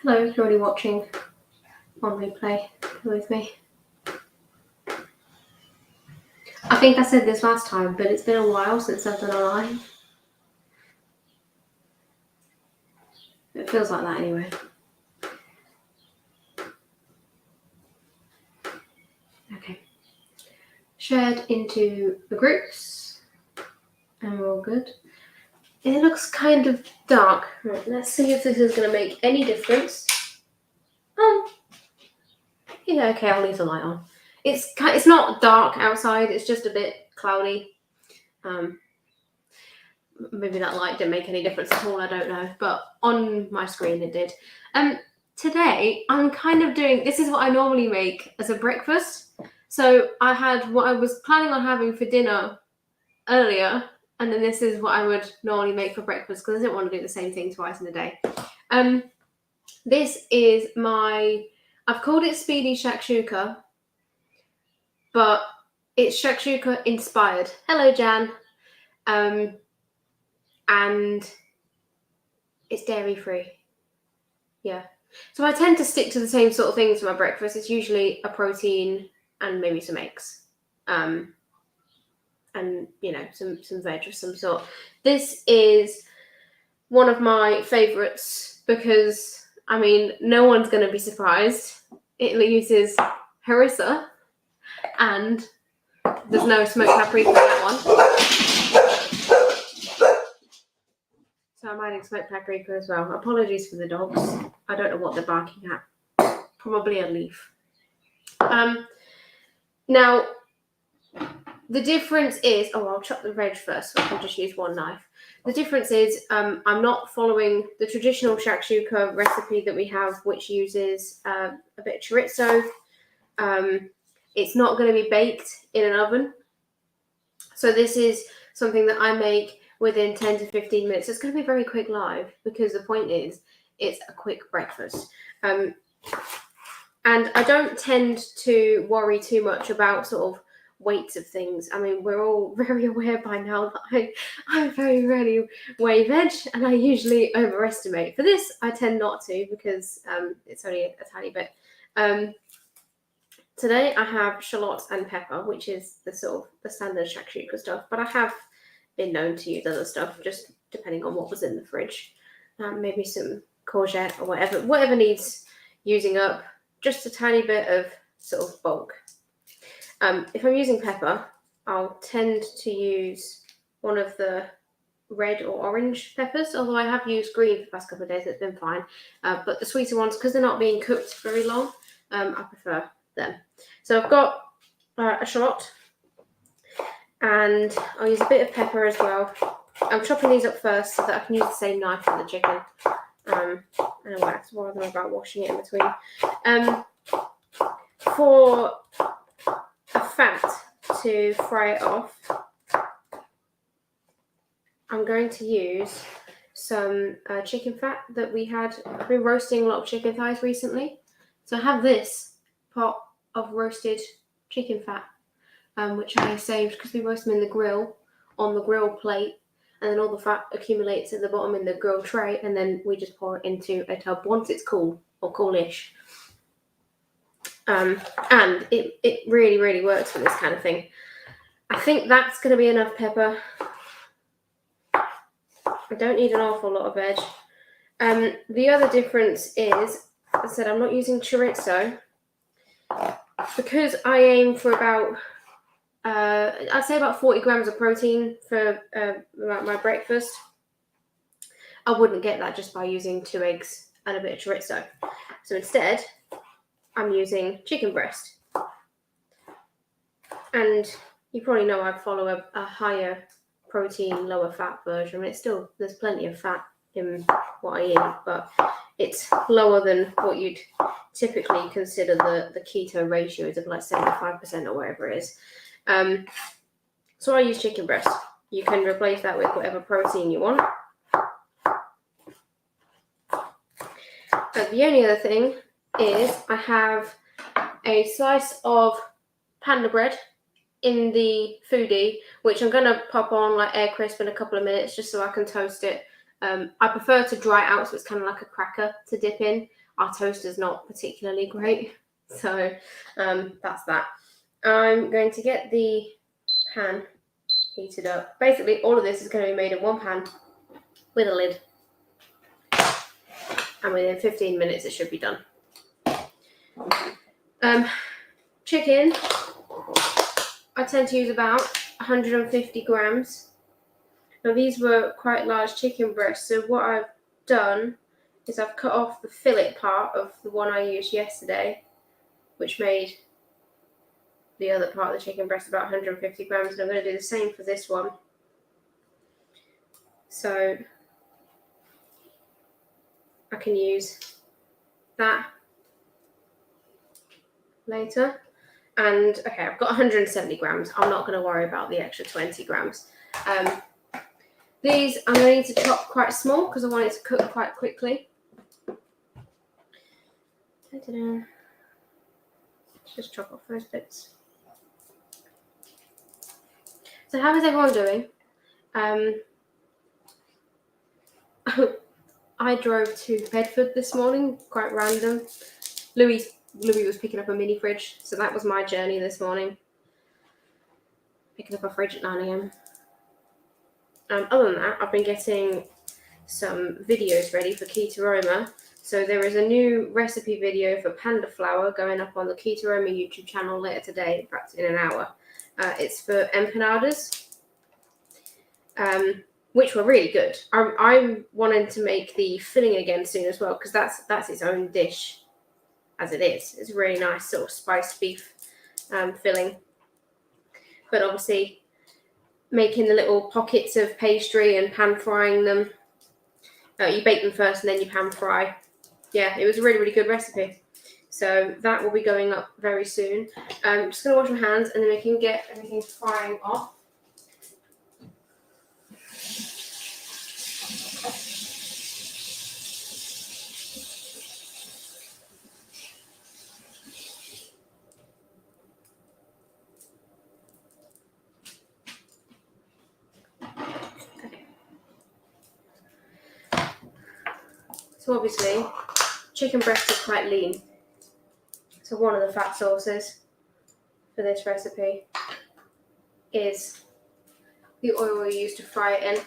Hello, if you're already watching on replay with me. I think I said this last time, but it's been a while since I've done a live. It feels like that anyway. Okay. Shared into the groups. And we're all good. It looks kind of dark. Right, let's see if this is going to make any difference. Yeah, okay, I'll leave the light on. It's not dark outside, it's just a bit cloudy. Maybe that light didn't make any difference at all, I don't know. But on my screen it did. Today, I'm kind of doing... This is what I normally make as a breakfast. So I had what I was planning on having for dinner earlier. And then this is what I would normally make for breakfast because I didn't want to do the same thing twice in a day. This is my... I've called it Speedy Shakshuka. But it's Shakshuka inspired. Hello, Jan. And it's dairy free. Yeah. So I tend to stick to the same sort of things for my breakfast. It's usually a protein and maybe some eggs. And, you know, some veg of some sort. This is one of my favourites because, I mean, no one's going to be surprised. It uses harissa and there's no smoked paprika in that one. So I'm adding smoked paprika as well. Apologies for the dogs. I don't know what they're barking at. Probably a leaf. Now, the difference is... Oh, I'll chop the veg first so I can just use one knife. The difference is I'm not following the traditional shakshuka recipe that we have, which uses a bit of chorizo. It's not going to be baked in an oven. So this is something that I make within 10 to 15 minutes. It's going to be a very quick live because the point is it's a quick breakfast. And I don't tend to worry too much about sort of weights of things. I mean, we're all very aware by now that I very rarely weigh veg and I usually overestimate. For this, I tend not to because it's only a tiny bit. Today I have shallots and pepper, which is the sort of the standard shakshuka stuff, but I have been known to use other stuff, just depending on what was in the fridge. Maybe some courgette or whatever needs using up, just a tiny bit of sort of bulk. If I'm using pepper, I'll tend to use one of the red or orange peppers, although I have used green for the past couple of days, it's been fine. But the sweeter ones, because they're not being cooked very long, I prefer them. So I've got a shallot, and I'll use a bit of pepper as well. I'm chopping these up first so that I can use the same knife for the chicken. And I won't have to bother about washing it in between. For a fat to fry it off, I'm going to use some chicken fat that we had. I've been roasting a lot of chicken thighs recently. So I have this pot of roasted chicken fat, which I saved because we roast them in the grill, on the grill plate, and then all the fat accumulates at the bottom in the grill tray, and then we just pour it into a tub once it's cool, or coolish. And it really, really works for this kind of thing. I think that's going to be enough pepper. I don't need an awful lot of veg. The other difference is, as I said, I'm not using chorizo because I aim for about, I'd say about 40 grams of protein for my breakfast. I wouldn't get that just by using 2 eggs and a bit of chorizo. So instead, I'm using chicken breast. And you probably know I follow a higher protein, lower fat version. I mean, there's plenty of fat in what I eat, but it's lower than what you'd typically consider the keto ratios of like 75% or whatever it is. So I use chicken breast. You can replace that with whatever protein you want. The only other thing is I have a slice of panda bread in the foodie, which I'm going to pop on like air crisp in a couple of minutes just so I can toast it. I prefer to dry it out so it's kind of like a cracker to dip in. our toaster's not particularly great. So that's that. I'm going to get the pan heated up. Basically, all of this is going to be made in one pan with a lid. And within 15 minutes, it should be done. Chicken, I tend to use about 150 grams. Now, these were quite large chicken breasts, so what I've done is I've cut off the fillet part of the one I used yesterday, which made the other part of the chicken breast about 150 grams, and I'm going to do the same for this one. So I can use that later. And okay, I've got 170 grams. I'm not going to worry about the extra 20 grams. These I'm going to need to chop quite small because I want it to cook quite quickly. Let's just chop off those bits. So how is everyone doing? I drove to Bedford this morning, quite random. Louis was picking up a mini fridge, so that was my journey this morning. Picking up a fridge at 9 a.m. Other than that, I've been getting some videos ready for Ketoroma. So there is a new recipe video for panda flour going up on the Ketoroma YouTube channel later today, in fact in an hour. It's for empanadas, which were really good. I'm wanting to make the filling again soon as well, because that's its own dish as it is. It's a really nice sort of spiced beef filling. But obviously making the little pockets of pastry and pan frying them. You bake them first and then you pan fry. Yeah, it was a really, really good recipe. So that will be going up very soon. I'm just going to wash my hands and then we can get everything frying off. So obviously, chicken breast is quite lean. So one of the fat sources for this recipe is the oil we use to fry it in.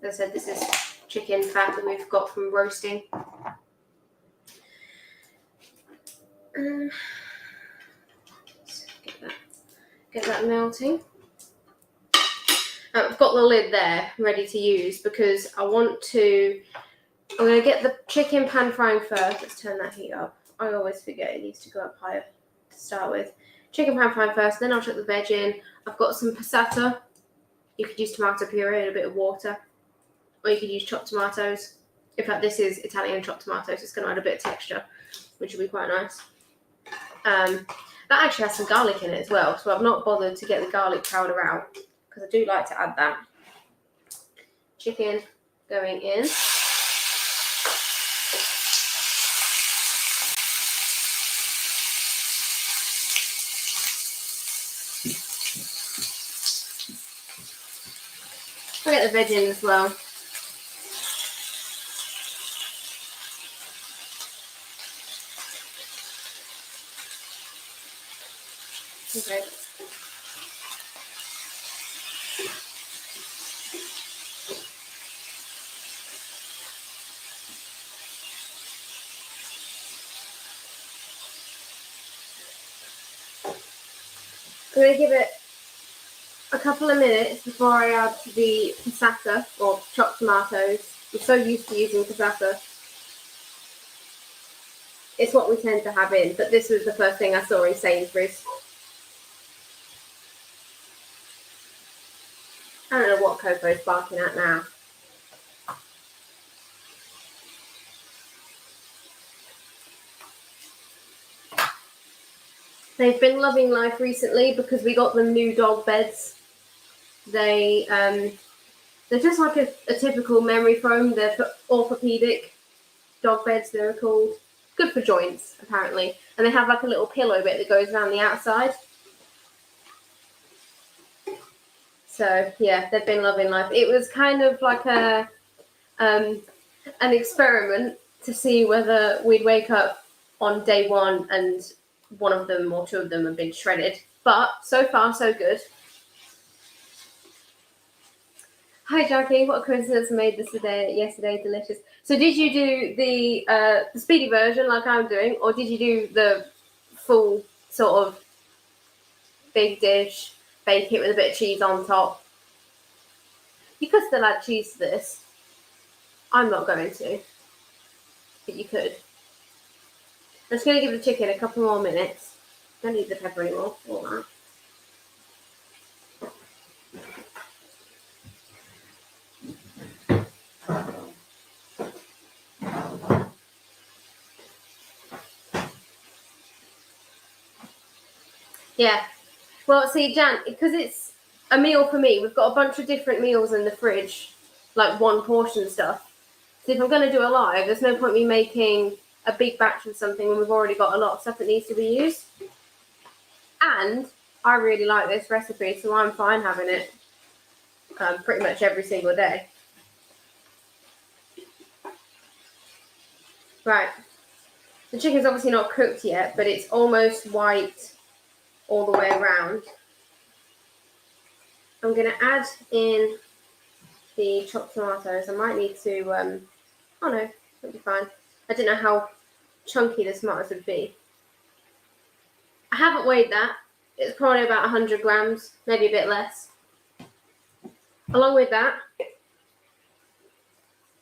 As I said, this is chicken fat that we've got from roasting. Get that melting. I've got the lid there ready to use because I'm going to get the chicken pan frying first. Let's turn that heat up. I always forget it needs to go up higher to start with. Chicken pan frying first, then I'll chuck the veg in. I've got some passata. You could use tomato puree and a bit of water. Or you could use chopped tomatoes. In fact, this is Italian chopped tomatoes. It's going to add a bit of texture, which will be quite nice. That actually has some garlic in it as well, so I've not bothered to get the garlic powder out because I do like to add that. Chicken going in. I'll get the veg in as well. Okay. I'm going to give it a couple of minutes before I add the passata or chopped tomatoes. I'm so used to using passata. It's what we tend to have in, but this was the first thing I saw in Sainsbury's. I don't know what Coco's barking at now. They've been loving life recently because we got them new dog beds. They're just like a typical memory foam. They're for orthopedic dog beds, they're called. Good for joints, apparently. And they have like a little pillow bit that goes around the outside. So yeah, they've been loving life. It was kind of like an experiment to see whether we'd wake up on day one and one of them or two of them have been shredded. But so far, so good. Hi, Jackie. What a coincidence made this yesterday delicious. So did you do the speedy version like I'm doing, or did you do the full sort of big dish, bake it with a bit of cheese on top? You could still add cheese to this. I'm not going to, but you could. I'm just going to give the chicken a couple more minutes. Don't need the pepper anymore. All that. Yeah. Well, see, Jan, because it's a meal for me, we've got a bunch of different meals in the fridge, like one portion stuff. So if I'm going to do a live, there's no point me making a big batch of something when we've already got a lot of stuff that needs to be used. And I really like this recipe, so I'm fine having it pretty much every single day. Right. The chicken's obviously not cooked yet, but it's almost white all the way around. I'm going to add in the chopped tomatoes. I might need to, oh no, it'll be fine. I didn't know how chunky the tomatoes would be. I haven't weighed that. It's probably about 100 grams, maybe a bit less. Along with that,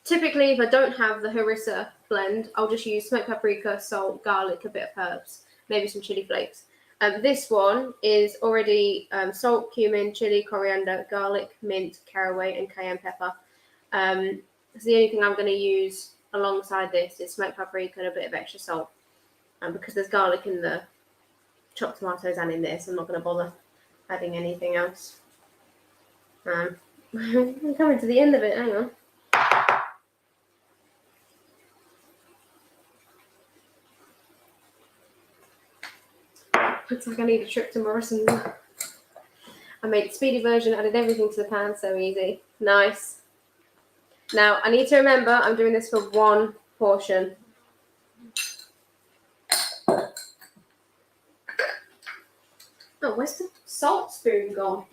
typically if I don't have the harissa blend, I'll just use smoked paprika, salt, garlic, a bit of herbs, maybe some chili flakes. This one is already salt, cumin, chili, coriander, garlic, mint, caraway, and cayenne pepper. So the only thing I'm going to use alongside this is smoked paprika and a bit of extra salt. Because there's garlic in the chopped tomatoes and in this, I'm not going to bother adding anything else. I'm coming to the end of it, hang on. Looks like I need a trip to Morrison's. I made the speedy version, added everything to the pan, so easy. Nice. Now, I need to remember I'm doing this for one portion. Oh, where's the salt spoon gone?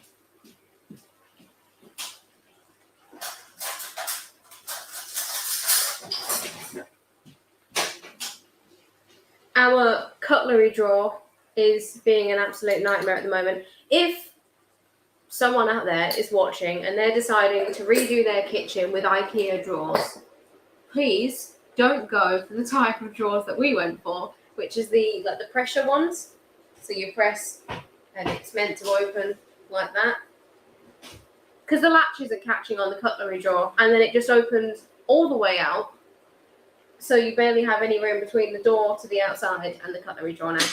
Our cutlery drawer is being an absolute nightmare at the moment. If someone out there is watching and they're deciding to redo their kitchen with IKEA drawers, please don't go for the type of drawers that we went for, which is the pressure ones. So you press and it's meant to open like that. Because the latches are catching on the cutlery drawer and then it just opens all the way out. So you barely have any room between the door to the outside and the cutlery drawer now.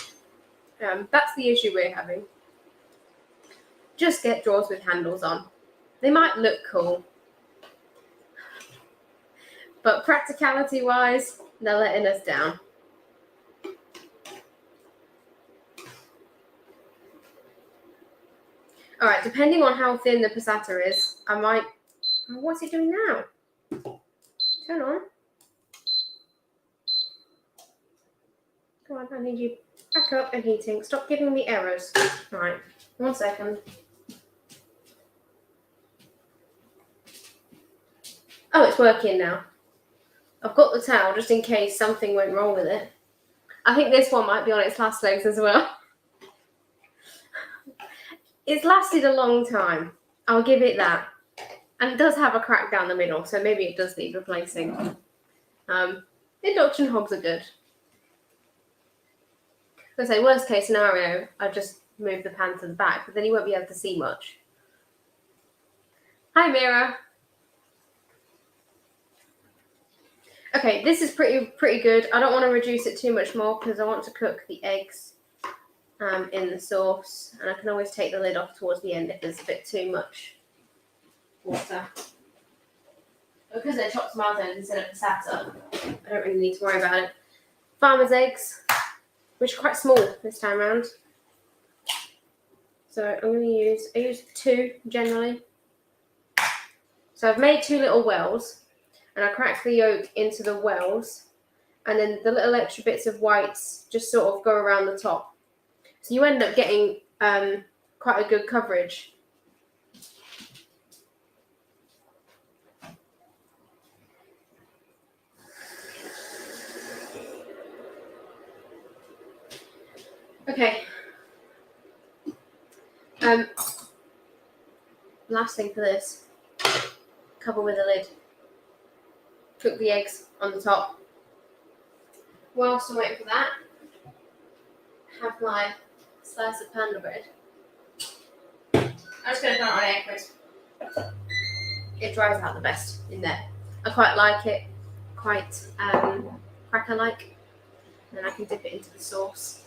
That's the issue we're having. Just get drawers with handles on. They might look cool. But practicality-wise, they're letting us down. All right, depending on how thin the passata is, I might... What's it doing now? Turn on. Come on, I need you back up and heating. Stop giving me errors. All right, 1 second. Oh, it's working now. I've got the towel just in case something went wrong with it. I think this one might be on its last legs as well. It's lasted a long time. I'll give it that. And it does have a crack down the middle, so maybe it does need replacing. Induction hobs are good. I say, worst case scenario, I just move the pan to the back, but then you won't be able to see much. Hi, Mira. Okay, this is pretty good. I don't want to reduce it too much more because I want to cook the eggs in the sauce, and I can always take the lid off towards the end if there's a bit too much water. Because they're chopped tomatoes instead of passata, I don't really need to worry about it. Farmer's eggs, which are quite small this time around. So I'm going to I use 2 generally. So I've made 2 little wells, and I crack the yolk into the wells, and then the little extra bits of whites just sort of go around the top. So you end up getting quite a good coverage. Okay. Last thing for this, cover with a lid. Cook the eggs on the top. Whilst I'm waiting for that, have my slice of panda bread. I'm just going to put it on air crisp. It dries out the best in there. I quite like it, quite cracker-like. And then I can dip it into the sauce.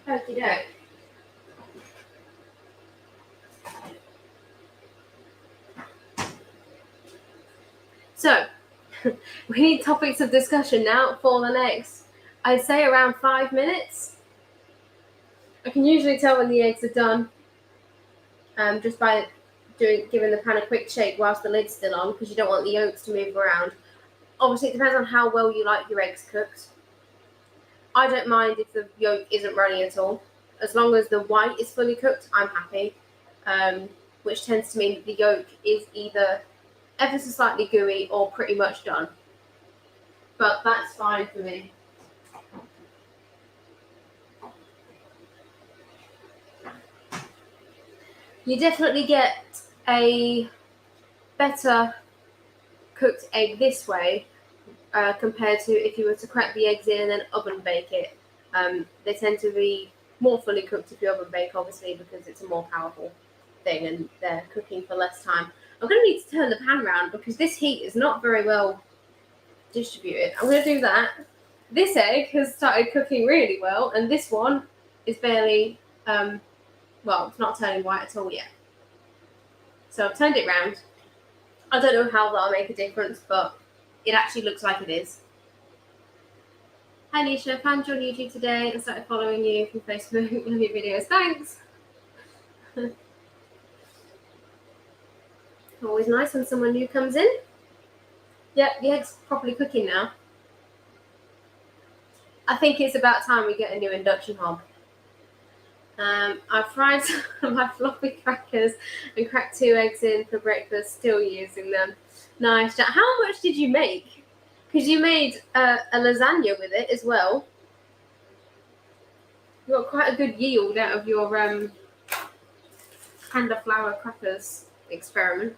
Okie doke. So, we need topics of discussion now for the next, I'd say around 5 minutes. I can usually tell when the eggs are done just by giving the pan a quick shake whilst the lid's still on, because you don't want the yolks to move around. Obviously, it depends on how well you like your eggs cooked. I don't mind if the yolk isn't runny at all. As long as the white is fully cooked, I'm happy. Which tends to mean that the yolk is either ever so slightly gooey or pretty much done. But that's fine for me. You definitely get a better cooked egg this way compared to if you were to crack the eggs in and then oven bake it. They tend to be more fully cooked if you oven bake, obviously, because it's a more powerful thing and they're cooking for less time. I'm going to need to turn the pan around because this heat is not very well distributed. I'm going to do that. This egg has started cooking really well, and this one is barely, well, it's not turning white at all yet. So I've turned it round. I don't know how that'll make a difference, but it actually looks like it is. Hi Nisha, found you on YouTube today and started following you from Facebook. Love your videos. Thanks. Always nice when someone new comes in. Yep, the egg's properly cooking now. I think it's about time we get a new induction hob. I've fried my floppy crackers and cracked 2 eggs in for breakfast, still using them. Nice. How much did you make? Because you made a lasagna with it as well. You got quite a good yield out of your panda flour crackers experiment.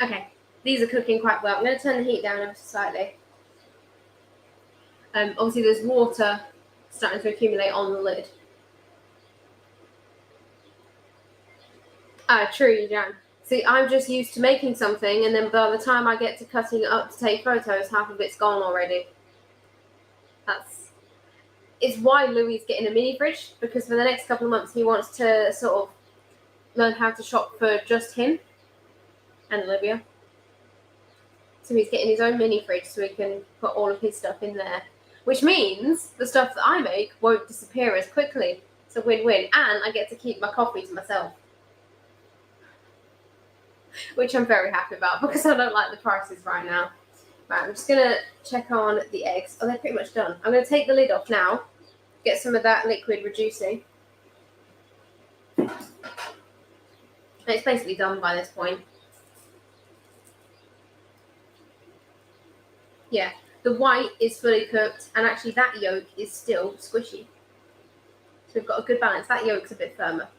Okay, these are cooking quite well. I'm going to turn the heat down ever so slightly. Obviously, there's water starting to accumulate on the lid. True, Jan. See, I'm just used to making something, and then by the time I get to cutting it up to take photos, half of it's gone already. It's why Louis is getting a mini fridge, because for the next couple of months he wants to sort of learn how to shop for just him and Olivia. So he's getting his own mini fridge so he can put all of his stuff in there. Which means the stuff that I make won't disappear as quickly. It's a win-win. And I get to keep my coffee to myself. Which I'm very happy about because I don't like the prices right now. Right, I'm just going to check on the eggs. Oh, they're pretty much done. I'm going to take the lid off now. Get some of that liquid reducing. And it's basically done by this point. Yeah, the white is fully cooked, and actually that yolk is still squishy. So we've got a good balance. That yolk's a bit firmer.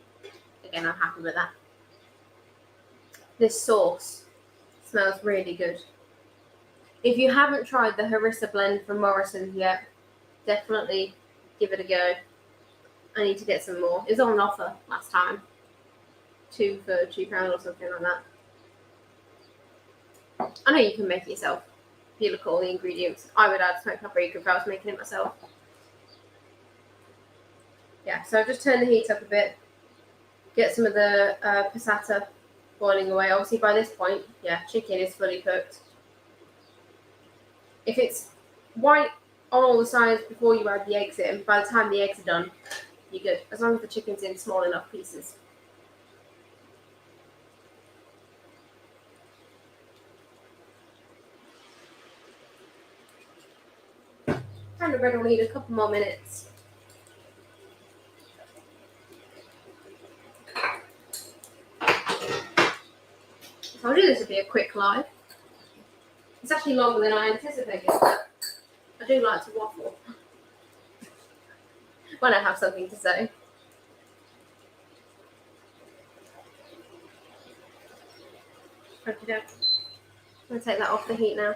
Again, I'm happy with that. This sauce smells really good. If you haven't tried the harissa blend from Morrison's yet, definitely give it a go. I need to get some more. It was on offer last time. 2 for £2 or something like that. I know you can make it yourself. If you look at all the ingredients, I would add smoked paprika if I was making it myself. Yeah, so I've just turned the heat up a bit. Get some of the passata boiling away. Obviously, by this point, yeah, chicken is fully cooked. If it's white on all the sides before you add the eggs in. By the time the eggs are done, you're good. As long as the chicken's in small enough pieces. And the bread will need a couple more minutes. I told you this would be a quick live. It's actually longer than I anticipated, but I do like to waffle when I have something to say. Okay, I'm going to take that off the heat now.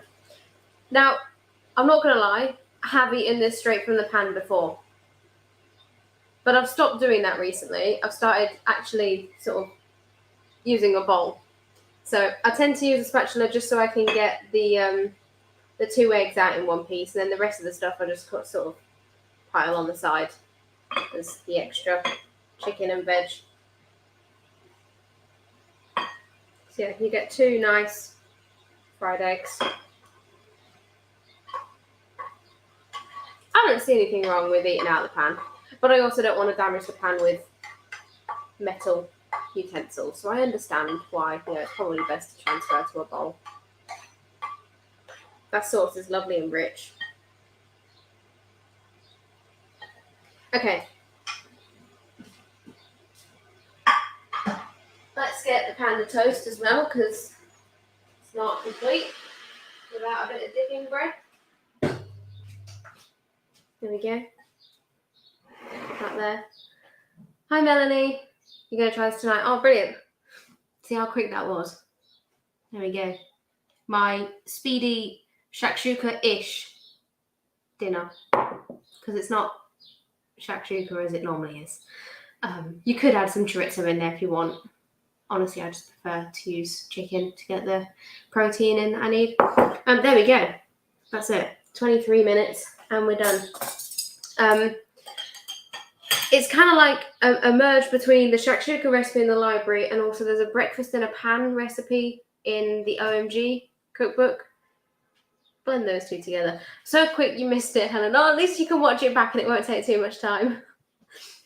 Now, I'm not going to lie, I have eaten this straight from the pan before. But I've stopped doing that recently. I've started actually sort of using a bowl. So I tend to use a spatula just so I can get the 2 eggs out in one piece, and then the rest of the stuff I just sort of pile on the side as the extra chicken and veg. So yeah, you get 2 nice fried eggs. I don't see anything wrong with eating out of the pan, but I also don't want to damage the pan with metal utensils, so I understand why it's probably best to transfer to a bowl. That sauce is lovely and rich. Okay. Let's get the pan to toast as well, because it's not complete without a bit of dipping bread. There we go. Put that there. Hi Melanie. You're going to try this tonight? Oh, brilliant. See how quick that was? There we go. My Speedy Shakshuka-ish dinner. Because it's not shakshuka as it normally is. You could add some chorizo in there if you want. Honestly, I just prefer to use chicken to get the protein in that I need. There we go. That's it. 23 minutes and we're done. It's kind of like a merge between the shakshuka recipe in the library, and also there's a breakfast in a pan recipe in the OMG cookbook. Blend those 2 together. So quick you missed it, Helen. Oh, at least you can watch it back and it won't take too much time.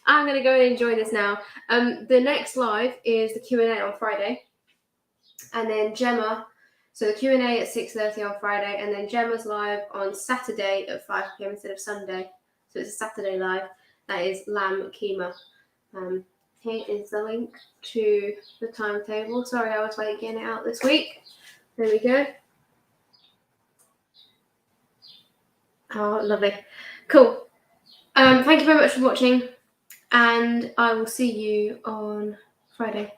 I'm going to go and enjoy this now. The next live is the Q&A on Friday. And then Gemma, so the Q&A at 6:30 on Friday, and then Gemma's live on Saturday at 5 p.m. instead of Sunday. So it's a Saturday live. That is lamb keema. Here is the link to the timetable. Sorry, I was late getting it out this week. There we go. Oh, lovely. Cool. Thank you very much for watching, and I will see you on Friday.